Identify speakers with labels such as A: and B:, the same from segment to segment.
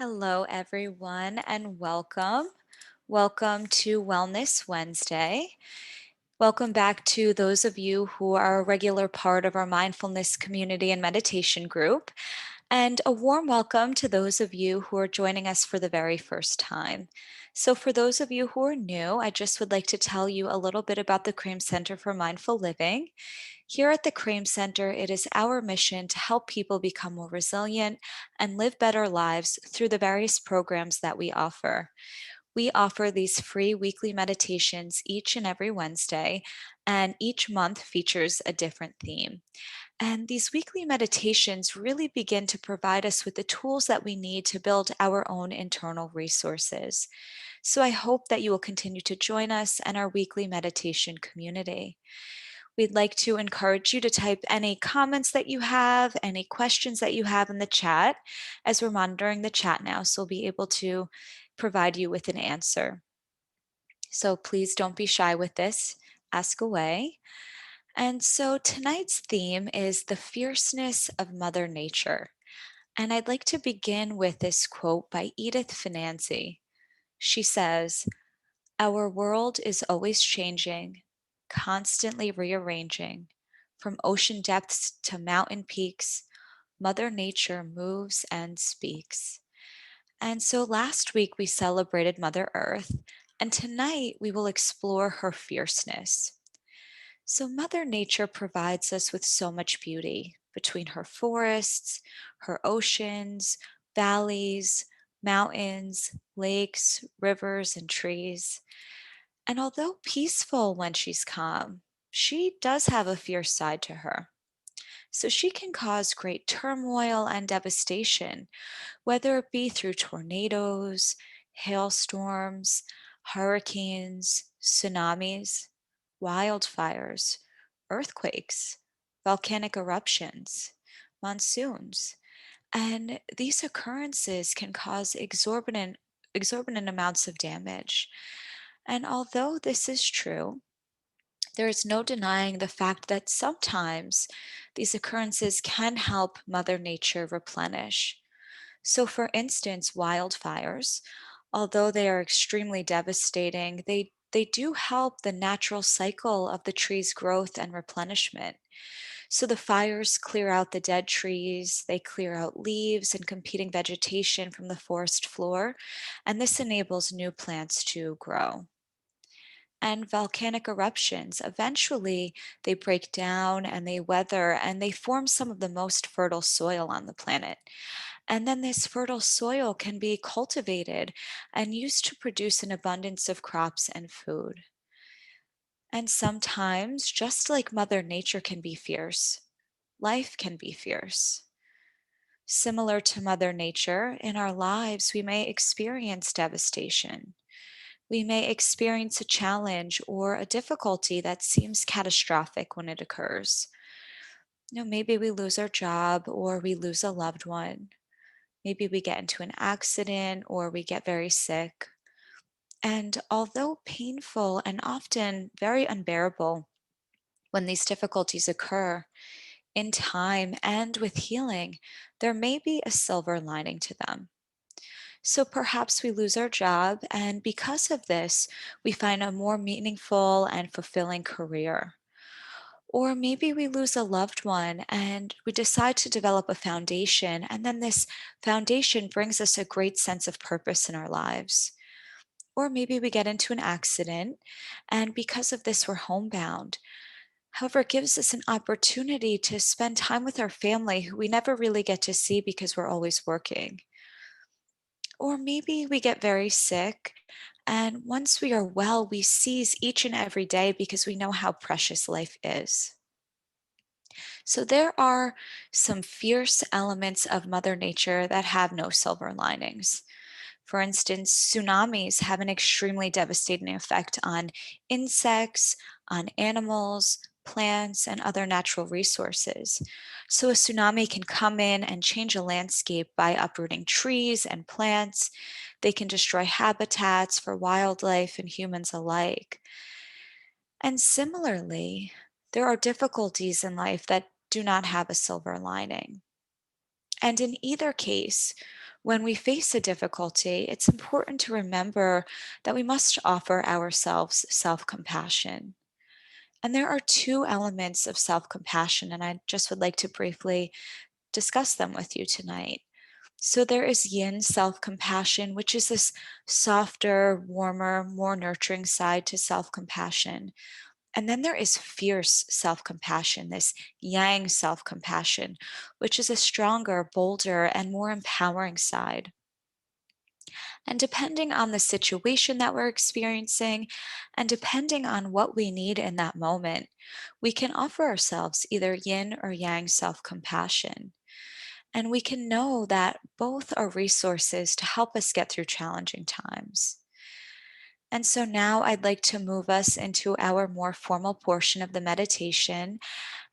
A: Hello, everyone, and welcome. Welcome to Wellness Wednesday. Welcome back to those of you who are a regular part of our mindfulness community and meditation group, and a warm welcome to those of you who are joining us for the very first time. So, for those of you who are new, I just would like to tell you a little bit about the Krame Center for Mindful Living. Here at the Krame Center, it is our mission to help people become more resilient and live better lives through the various programs that we offer. We offer these free weekly meditations each and every Wednesday, and each month features a different theme. And these weekly meditations really begin to provide us with the tools that we need to build our own internal resources. So I hope that you will continue to join us and our weekly meditation community. We'd like to encourage you to type any comments that you have, any questions that you have in the chat, as we're monitoring the chat now, so we'll be able to provide you with an answer. So please don't be shy with this, ask away. And so tonight's theme is the fierceness of Mother Nature. And I'd like to begin with this quote by Edith Finanzi. She says, "Our world is always changing, constantly rearranging. From ocean depths to mountain peaks, Mother Nature moves and speaks." And so last week we celebrated Mother Earth, and tonight we will explore her fierceness. So, Mother Nature provides us with so much beauty between her forests, her oceans, valleys, mountains, lakes, rivers, and trees. And although peaceful when she's calm, she does have a fierce side to her. So she can cause great turmoil and devastation, whether it be through tornadoes, hailstorms, hurricanes, tsunamis, wildfires, earthquakes, volcanic eruptions, monsoons. And these occurrences can cause exorbitant amounts of damage. And although this is true, there is no denying the fact that sometimes these occurrences can help Mother Nature replenish. So, for instance, wildfires, although they are extremely devastating, they do help the natural cycle of the tree's growth and replenishment. So the fires clear out the dead trees, they clear out leaves and competing vegetation from the forest floor, and this enables new plants to grow. And volcanic eruptions, eventually they break down and they weather and they form some of the most fertile soil on the planet. And then this fertile soil can be cultivated and used to produce an abundance of crops and food. And sometimes, just like Mother Nature can be fierce, life can be fierce. Similar to Mother Nature, in our lives, we may experience devastation. We may experience a challenge or a difficulty that seems catastrophic when it occurs. Maybe we lose our job or we lose a loved one. Maybe we get into an accident or we get very sick. And although painful and often very unbearable when these difficulties occur, in time and with healing, there may be a silver lining to them. So perhaps we lose our job, and because of this, we find a more meaningful and fulfilling career. Or maybe we lose a loved one and we decide to develop a foundation, and then this foundation brings us a great sense of purpose in our lives. Or maybe we get into an accident, and because of this, we're homebound. However, it gives us an opportunity to spend time with our family who we never really get to see because we're always working. Or maybe we get very sick, and once we are well, we seize each and every day because we know how precious life is. So there are some fierce elements of Mother Nature that have no silver linings. For instance, tsunamis have an extremely devastating effect on insects, on animals, plants, and other natural resources. So a tsunami can come in and change a landscape by uprooting trees and plants. They can destroy habitats for wildlife and humans alike. And similarly, there are difficulties in life that do not have a silver lining. And in either case, When we face a difficulty, it's important to remember that we must offer ourselves self compassion. And there are two elements of self compassion, and I just would like to briefly discuss them with you tonight. So, there is yin self compassion, which is this softer, warmer, more nurturing side to self compassion. And then there is fierce self compassion, this yang self compassion, which is a stronger, bolder, and more empowering side. And depending on the situation that we're experiencing, and depending on what we need in that moment, we can offer ourselves either yin or yang self compassion. And we can know that both are resources to help us get through challenging times. And so now I'd like to move us into our more formal portion of the meditation.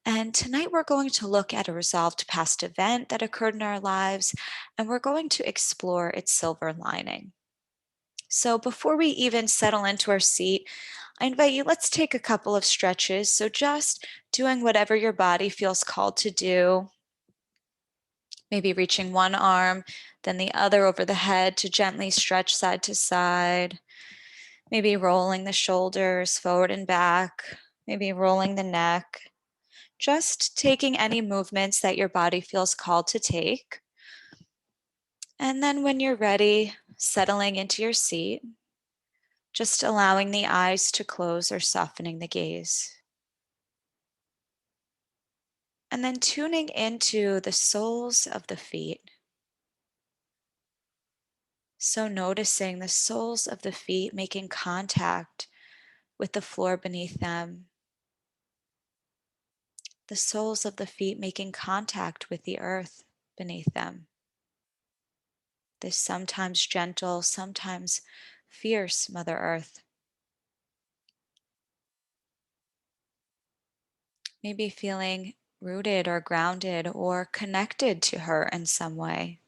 A: And tonight we're going to look at a resolved past event that occurred in our lives, and we're going to explore its silver lining. So before we even settle into our seat, I invite you, let's take a couple of stretches. So just doing whatever your body feels called to do, maybe reaching one arm, then the other over the head to gently stretch side to side, maybe rolling the shoulders forward and back, maybe rolling the neck, just taking any movements that your body feels called to take. And then when you're ready, settling into your seat, just allowing the eyes to close or softening the gaze. And then tuning into the soles of the feet. So noticing the soles of the feet making contact with the floor beneath them, the soles of the feet making contact with the earth beneath them. This sometimes gentle, sometimes fierce Mother Earth. Maybe feeling rooted or grounded or connected to her in some way.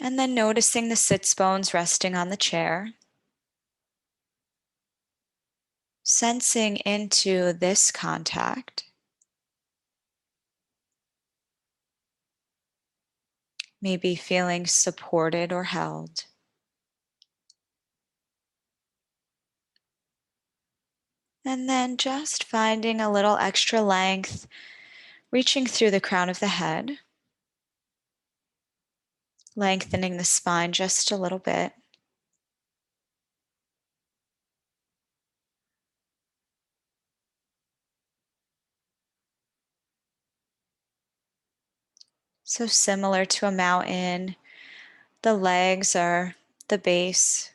A: And then noticing the sits bones resting on the chair. Sensing into this contact. Maybe feeling supported or held. And then just finding a little extra length, reaching through the crown of the head, lengthening the spine just a little bit. So similar to a mountain, the legs are the base,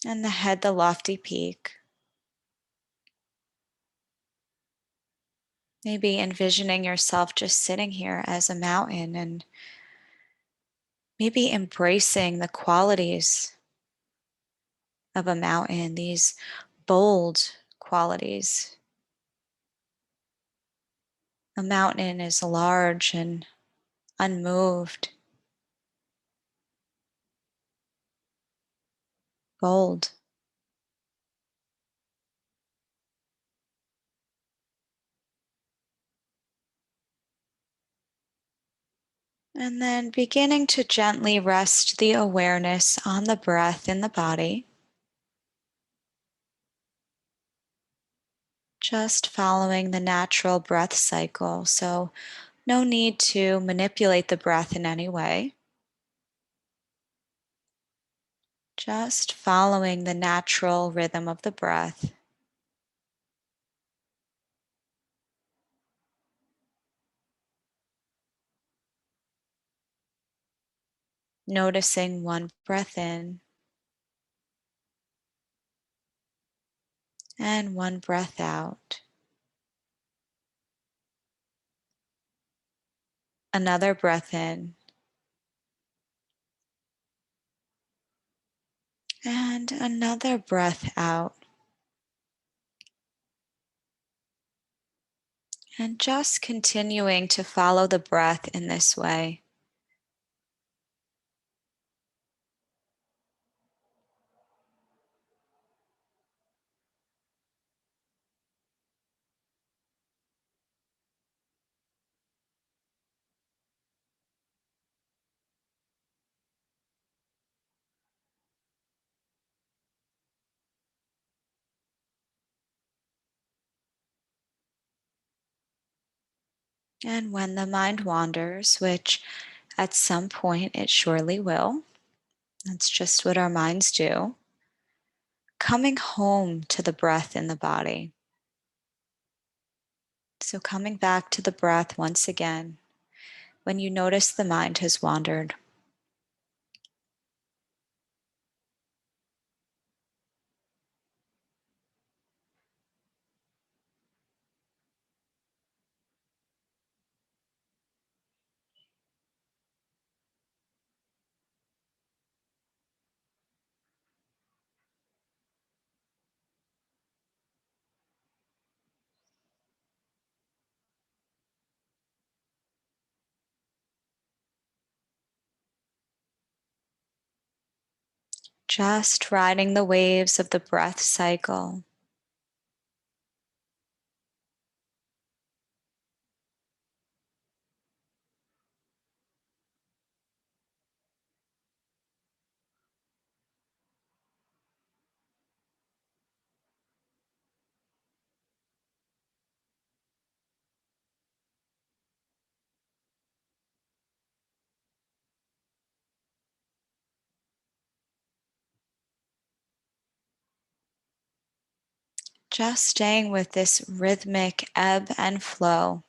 A: and the head the lofty peak. Maybe envisioning yourself just sitting here as a mountain and maybe embracing the qualities of a mountain, these bold qualities. A mountain is large and unmoved, bold. And then beginning to gently rest the awareness on the breath in the body. Just following the natural breath cycle. So, no need to manipulate the breath in any way. Just following the natural rhythm of the breath. Noticing one breath in and one breath out. Another breath in and another breath out. And just continuing to follow the breath in this way. And when the mind wanders, which at some point it surely will, that's just what our minds do, coming home to the breath in the body. So coming back to the breath once again, when you notice the mind has wandered. Just riding the waves of the breath cycle. Just staying with this rhythmic ebb and flow.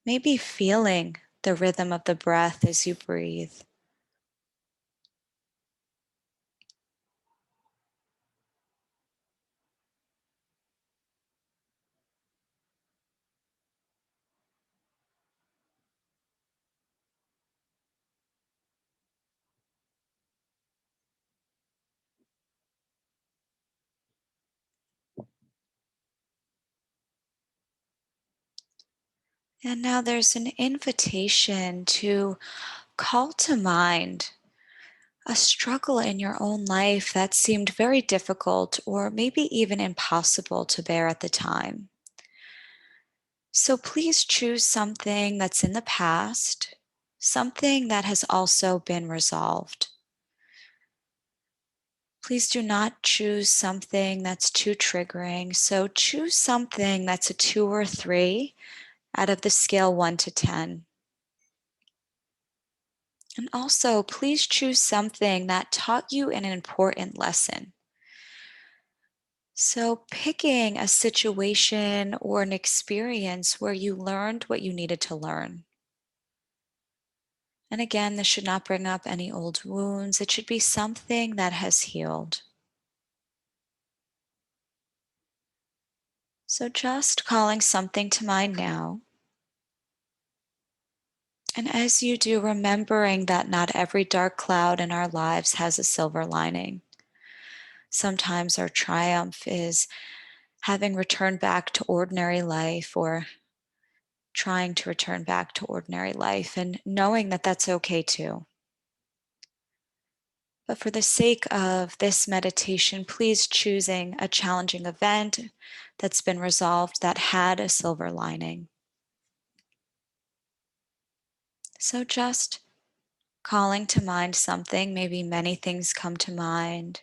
A: Maybe feeling the rhythm of the breath as you breathe. And now there's an invitation to call to mind a struggle in your own life that seemed very difficult or maybe even impossible to bear at the time. So please choose something that's in the past, something that has also been resolved. Please do not choose something that's too triggering. So choose something that's a 2 or 3 out of the scale 1 to 10. And also, please choose something that taught you an important lesson. So, picking a situation or an experience where you learned what you needed to learn. And again, this should not bring up any old wounds. It should be something that has healed. So, just calling something to mind now. And as you do, remembering that not every dark cloud in our lives has a silver lining. Sometimes our triumph is having returned back to ordinary life or trying to return back to ordinary life and knowing that that's okay too. But for the sake of this meditation, please choosing a challenging event that's been resolved that had a silver lining. So just calling to mind something, maybe many things come to mind.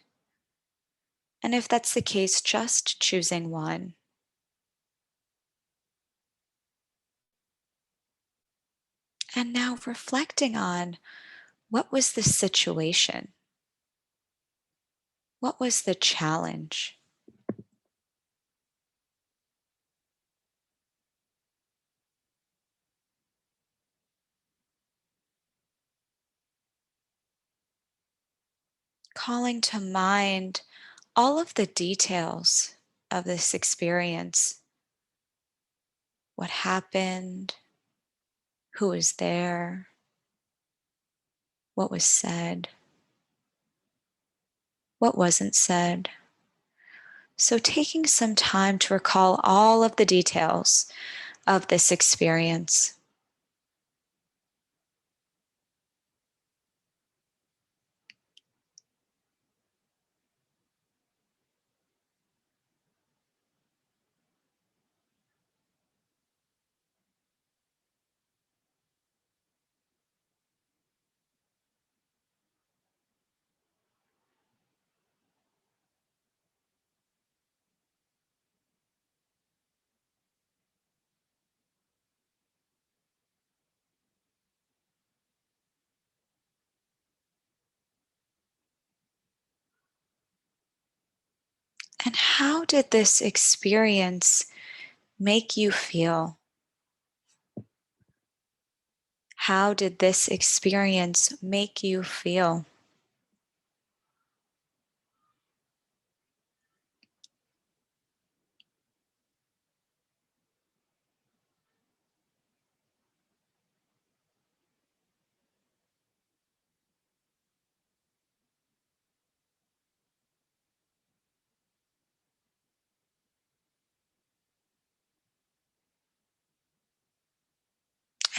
A: And if that's the case, just choosing one. And now reflecting on what was the situation? What was the challenge? Calling to mind all of the details of this experience. What happened? Who was there? What was said? What wasn't said? So, taking some time to recall all of the details of this experience. And how did this experience make you feel? How did this experience make you feel?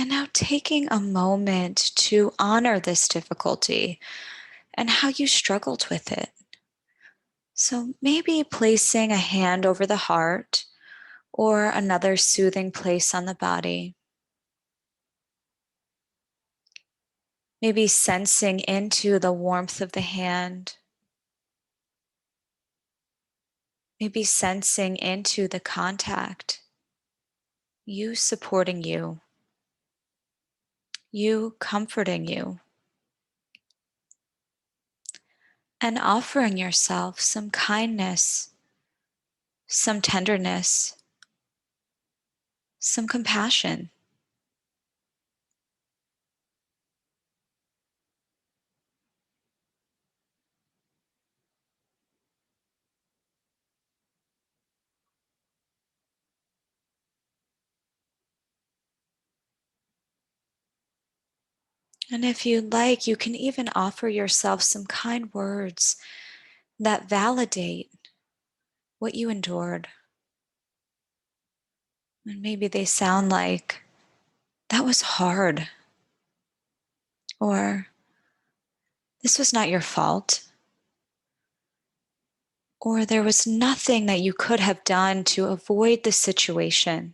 A: And now taking a moment to honor this difficulty and how you struggled with it. So maybe placing a hand over the heart or another soothing place on the body. Maybe sensing into the warmth of the hand. Maybe sensing into the contact. You supporting you. You comforting you. And offering yourself some kindness, some tenderness, some compassion. And if you'd like, you can even offer yourself some kind words that validate what you endured. And maybe they sound like, that was hard, or this was not your fault, or there was nothing that you could have done to avoid the situation.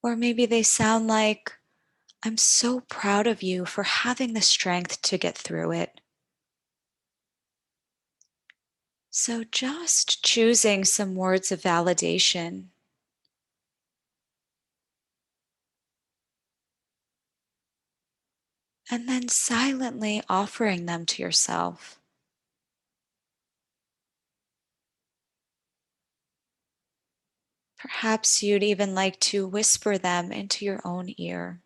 A: Or maybe they sound like, I'm so proud of you for having the strength to get through it. So just choosing some words of validation and then silently offering them to yourself. Perhaps you'd even like to whisper them into your own ear.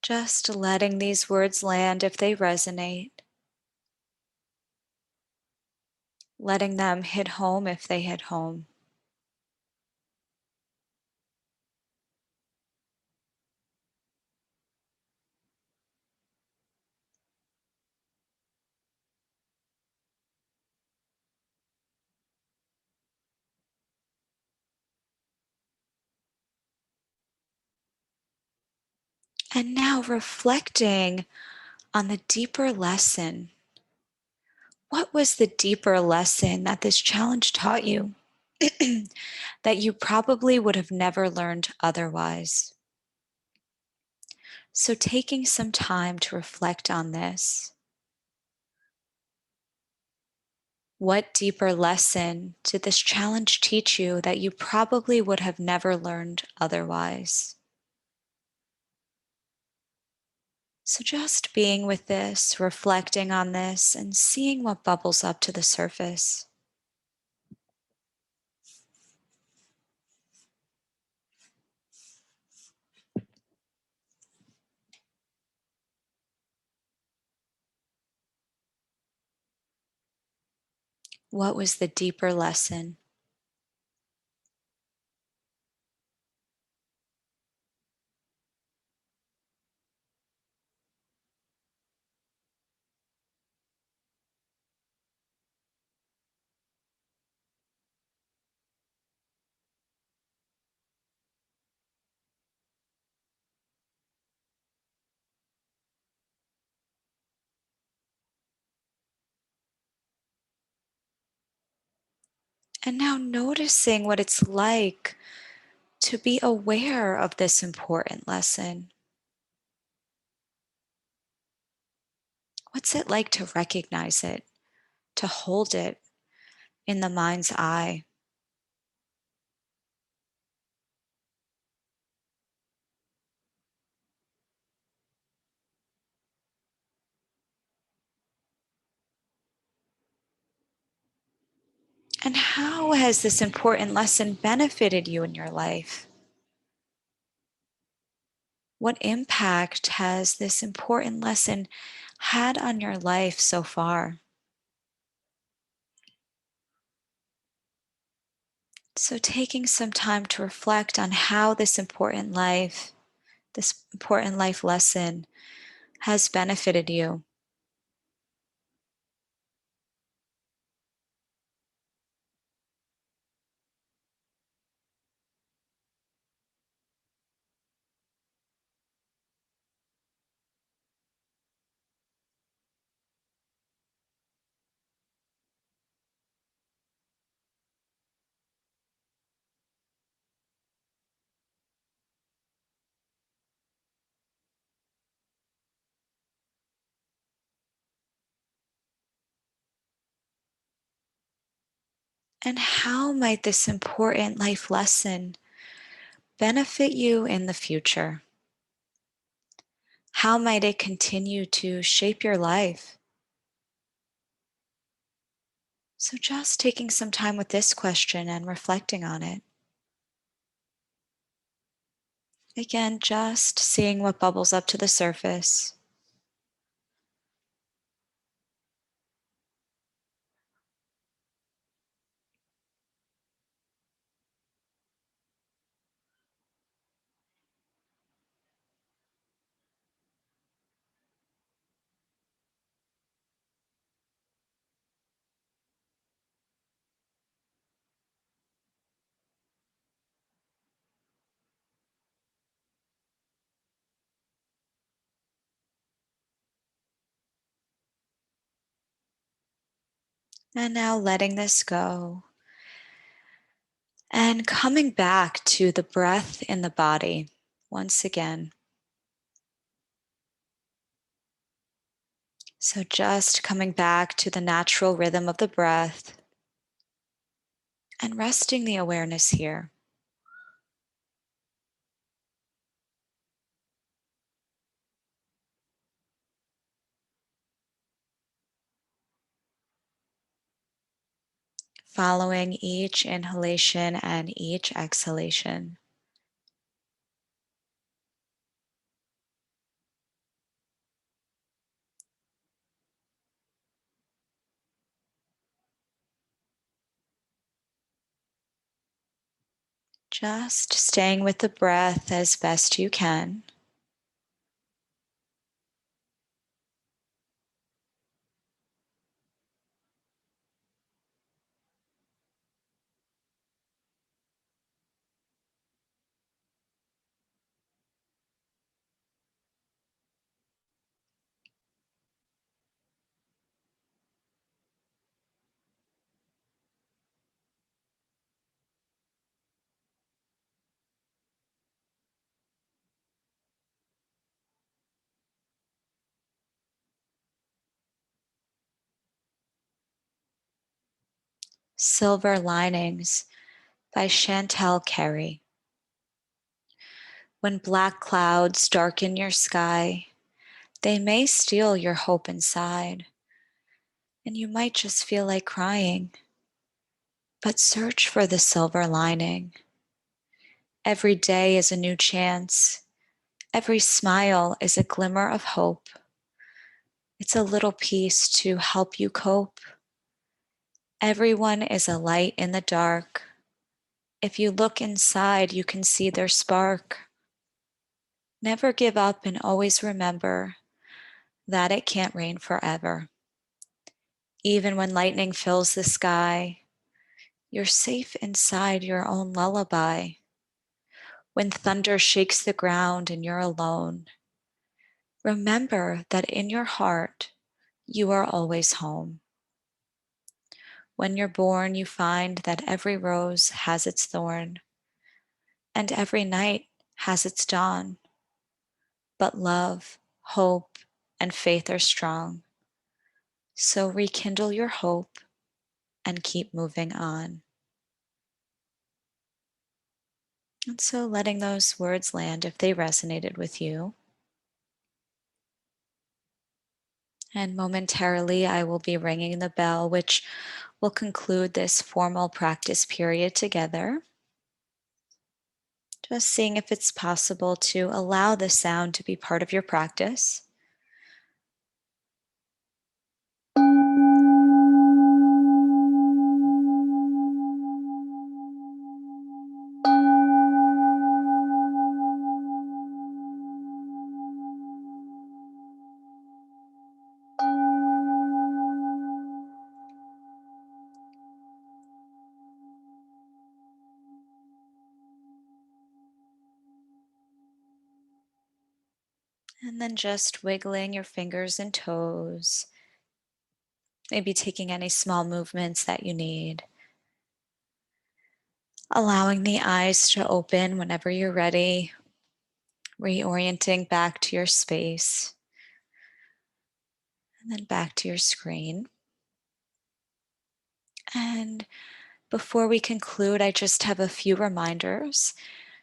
A: Just letting these words land if they resonate, letting them hit home if they hit home. And now reflecting on the deeper lesson. What was the deeper lesson that this challenge taught you that you probably would have never learned otherwise? So, taking some time to reflect on this. What deeper lesson did this challenge teach you that you probably would have never learned otherwise? So, just being with this, reflecting on this, and seeing what bubbles up to the surface. What was the deeper lesson? And now noticing what it's like to be aware of this important lesson. What's it like to recognize it, to hold it in the mind's eye? And how has this important lesson benefited you in your life? What impact has this important lesson had on your life so far? So, taking some time to reflect on how this important life lesson has benefited you. And how might this important life lesson benefit you in the future? How might it continue to shape your life? So, just taking some time with this question and reflecting on it. Again, just seeing what bubbles up to the surface. And now letting this go and coming back to the breath in the body once again. So, just coming back to the natural rhythm of the breath and resting the awareness here. Following each inhalation and each exhalation. Just staying with the breath as best you can. Silver Linings by Chantel Carey. When black clouds darken your sky, they may steal your hope inside, and you might just feel like crying. But search for the silver lining. Every day is a new chance. Every smile is a glimmer of hope. It's a little piece to help you cope. Everyone is a light in the dark. If you look inside, you can see their spark. Never give up and always remember that it can't rain forever. Even when lightning fills the sky, you're safe inside your own lullaby. When thunder shakes the ground and you're alone, remember that in your heart, you are always home. When you're born, you find that every rose has its thorn, and every night has its dawn. But love, hope, and faith are strong. So rekindle your hope and keep moving on. And so letting those words land if they resonated with you. And momentarily, I will be ringing the bell, which will conclude this formal practice period together. Just seeing if it's possible to allow the sound to be part of your practice. And then just wiggling your fingers and toes, maybe taking any small movements that you need. Allowing the eyes to open whenever you're ready, reorienting back to your space, and then back to your screen. And before we conclude, I just have a few reminders.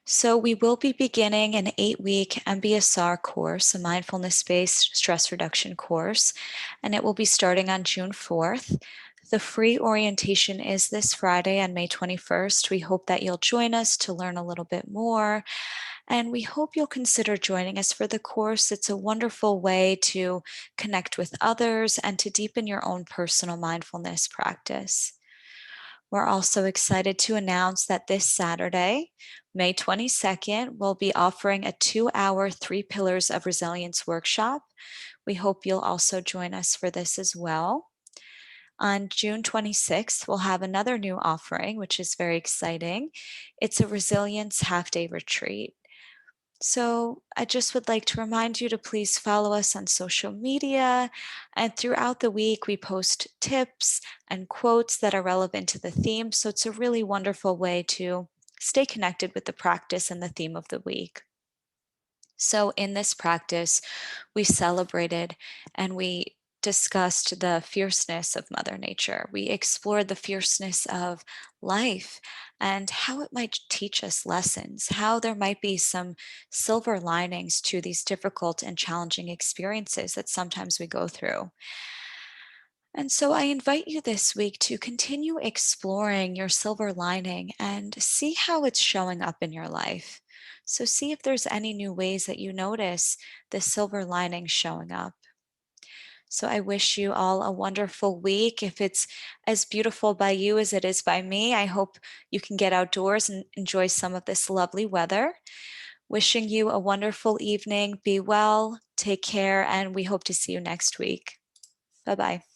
A: So, we will be beginning an 8-week MBSR course, a mindfulness based stress reduction course, and it will be starting on June 4th. The free orientation is this Friday on May 21st. We hope that you'll join us to learn a little bit more, and we hope you'll consider joining us for the course. It's a wonderful way to connect with others and to deepen your own personal mindfulness practice. We're also excited to announce that this Saturday, May 22nd, we'll be offering a 2-hour 3 Pillars of Resilience workshop. We hope you'll also join us for this as well. On June 26th, we'll have another new offering, which is very exciting. It's a Resilience half-day retreat. So I just would like to remind you to please follow us on social media. And throughout the week, we post tips and quotes that are relevant to the theme. So it's a really wonderful way to stay connected with the practice and the theme of the week. So in this practice, we celebrated and we discussed the fierceness of Mother Nature. We explored the fierceness of life and how it might teach us lessons, how there might be some silver linings to these difficult and challenging experiences that sometimes we go through. And so I invite you this week to continue exploring your silver lining and see how it's showing up in your life. So, see if there's any new ways that you notice the silver lining showing up. So, I wish you all a wonderful week. If it's as beautiful by you as it is by me, I hope you can get outdoors and enjoy some of this lovely weather. Wishing you a wonderful evening. Be well, take care, and we hope to see you next week. Bye bye.